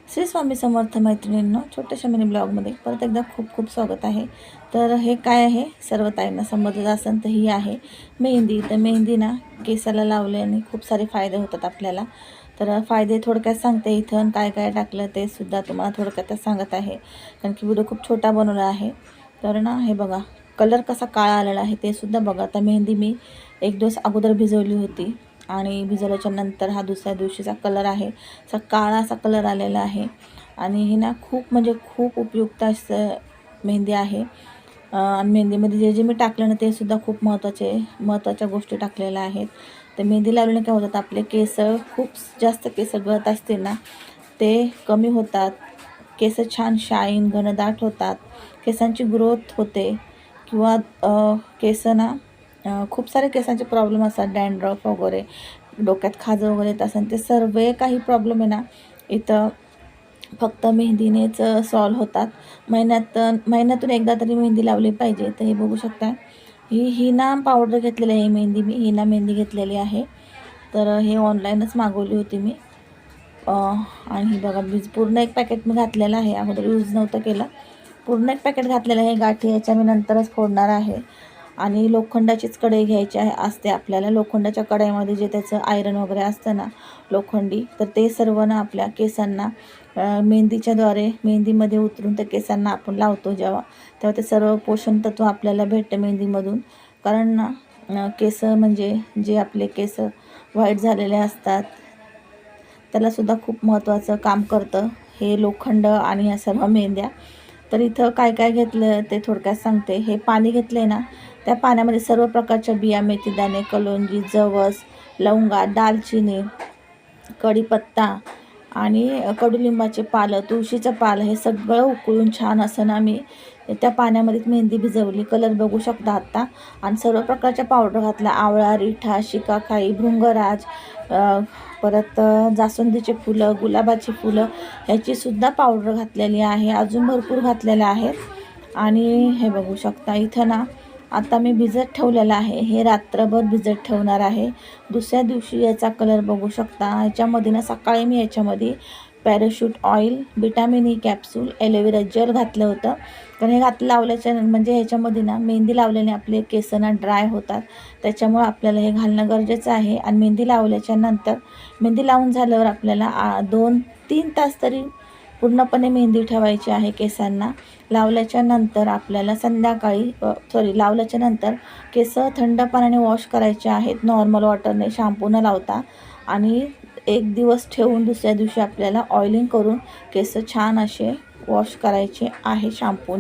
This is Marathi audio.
श्री स्वामी समर्थ मैत्रिणींनो, छोट्याशा मिनी ब्लॉगमध्ये परत एकदा खूप खूप स्वागत आहे. तर हे काय आहे, सर्व ताईंना समजत असेल तर ही आहे मेहंदी. तर मेहंदी ना केसाला लावल्याने खूप सारे फायदे होतात आपल्याला. तर फायदे थोडक्यात सांगते. इथं काय काय टाकलं ते सुद्धा तुम्हाला थोडक्यातच सांगत आहे, कारण की व्हिडिओ खूप छोटा बनवला आहे. तर ना हे बघा, कलर कसा काळा आलेला आहे ते सुद्धा बघा. आता मेहंदी मी एक दिवस अगोदर भिजवली होती आणि भिजवल्याच्या नंतर हा दुसऱ्या दिवशीचा कलर आहे. असा काळा असा कलर आलेला आहे आणि ही ना खूप म्हणजे खूप उपयुक्त असं मेहंदी आहे. आणि मेहंदीमध्ये जे जे मी टाकलं ना ते सुद्धा खूप महत्त्वाच्या गोष्टी केलेल्या आहेत. तर मेहंदी लावल्याने काय होतात, आपले केस खूप जास्त केस गळत असतील ना ते कमी होतात. केस छान शाईन घनदाट होतात. केसांची ग्रोथ होते. किंवा केस ना खूप सारे केसांचे प्रॉब्लेम असतात, डॅन्ड्रफ वगैरे, डोक्यात खाजं वगैरे येत असेल, ते सर्व काही प्रॉब्लेम आहे ना इथं फक्त मेहंदीनेच सॉल्व्ह होतात. महिन्यातून एकदा तरी मेहंदी लावली पाहिजे. तर हे बघू शकता, ही हिना पावडर घेतलेली आहे मेहंदी. मी हिना मेहंदी घेतलेली आहे. तर हे ऑनलाईनच मागवली होती मी. आणि ही बघा, पूर्ण एक पॅकेट मी घातलेलं आहे. अगोदर यूज नव्हतं केलं, पूर्ण एक पॅकेट घातलेलं आहे. गाठी याच्या मी नंतरच फोडणार आहे. आणि लोखंडाचीच कढई घ्यायची असते आपल्याला. लोखंडाच्या कढईमध्ये जे त्याचं आयरन वगैरे असतं ना लोखंडी, तर ते सर्व ना आपल्या केसांना मेहंदीच्याद्वारे मेहंदीमध्ये उतरून त्या केसांना आपण लावतो तेव्हा ते सर्व पोषण तत्व आपल्याला भेटतं मेहंदीमधून. कारण ना केस म्हणजे जे आपले केस व्हाईट झालेले असतात त्यालासुद्धा खूप महत्त्वाचं काम करतं हे लोखंड आणि ह्या सर्व मेहंद्या. तर इथं काय काय घेतलं ते थोडक्यात सांगते. हे पाणी घेतलं आहे ना, त्या पाण्यामध्ये सर्व प्रकारच्या बिया, मेथीदाणे, कलोंजी, जवस, लवंगा, दालचिनी, कढीपत्ता आणि कडुलिंबाचे पालं, तुळशीचं पालं, हे सगळं उकळून छान असं ना मी त्या पाण्यामध्ये मेहंदी भिजवली. कलर बघू शकता आत्ता. आणि सर्व प्रकारच्या पावडर घातल्या. आवळा, रिठा, शिकाकाई, भृंगराज, परत जास्वंदीचे फुलं, गुलाबाची फुलं, ह्याचीसुद्धा पावडर घातलेली आहे. अजून भरपूर घातलेल्या आहेत. आणि हे बघू शकता इथं ना आता मी भिजत ठेवलेलं आहे. हे रात्रभर भिजत ठेवणार आहे. दुसऱ्या दिवशी याचा कलर बघू शकता. ह्याच्यामध्ये ना सकाळी मी याच्यामध्ये parachute oil, vitamin E capsule, aloe vera gel घातलं होतं. कारण हे लावल्याच्या म्हणजे ह्याच्यामध्ये ना मेहंदी लावल्याने आपले केस ना ड्राय होतात. त्याच्यामुळं आपल्याला हे घालणं गरजेचं आहे. आणि मेहंदी लावल्याच्या नंतर, मेहंदी लावून झाल्यावर आपल्याला 2-3 तास तरी पूर्णपणे मेहंदी ठेवायची आहे केसांना. लावल्याच्या नंतर आपल्याला लावल्याच्या नंतर केस थंड पाण्याने वॉश करायचे आहेत, नॉर्मल वॉटरने, शॅम्पू न लावता. आणि 1 दिवस ठेवून दुसऱ्या दिवशी आपल्याला ऑइलिंग करून केस छान असे वॉश करायचे आहे शॅम्पूने.